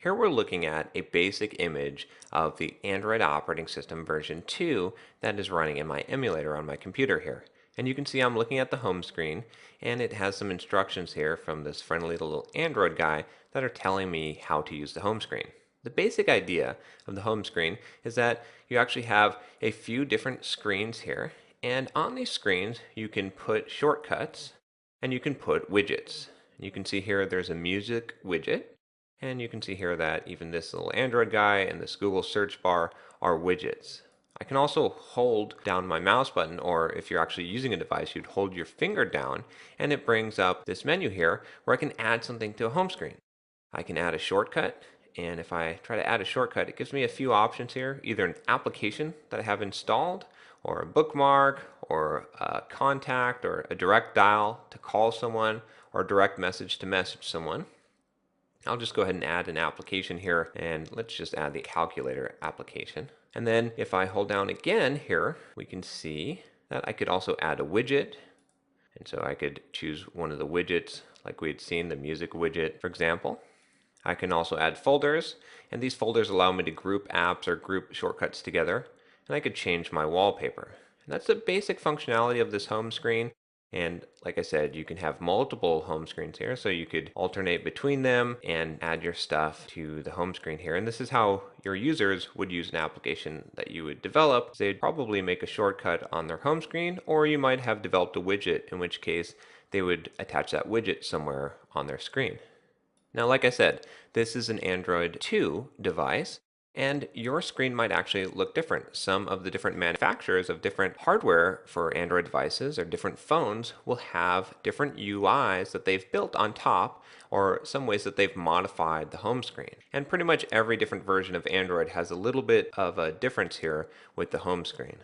Here we're looking at a basic image of the Android operating system version 2 that is running in my emulator on my computer here. And you can see I'm looking at the home screen, and it has some instructions here from this friendly little Android guy that are telling me how to use the home screen. The basic idea of the home screen is that you actually have a few different screens here, and on these screens you can put shortcuts and you can put widgets. You can see here there's a music widget, and you can see here that even this little Android guy and this Google search bar are widgets. I can also hold down my mouse button, or if you're actually using a device, you'd hold your finger down and it brings up this menu here where I can add something to a home screen. I can add a shortcut, and if I try to add a shortcut, it gives me a few options here, either an application that I have installed, or a bookmark, or a contact, or a direct dial to call someone, or a direct message to message someone. I'll just go ahead and add an application here, and let's just add the calculator application. And then if I hold down again here, we can see that I could also add a widget. And so I could choose one of the widgets like we had seen, the music widget, for example. I can also add folders, and these folders allow me to group apps or group shortcuts together. And I could change my wallpaper. And that's the basic functionality of this home screen. And like I said, you can have multiple home screens here, so you could alternate between them and add your stuff to the home screen here. And this is how your users would use an application that you would develop. They'd probably make a shortcut on their home screen, or you might have developed a widget, in which case they would attach that widget somewhere on their screen. Now, like I said, this is an Android 2 device, and your screen might actually look different. Some of the different manufacturers of different hardware for Android devices or different phones will have different UIs that they've built on top, or some ways that they've modified the home screen. And pretty much every different version of Android has a little bit of a difference here with the home screen.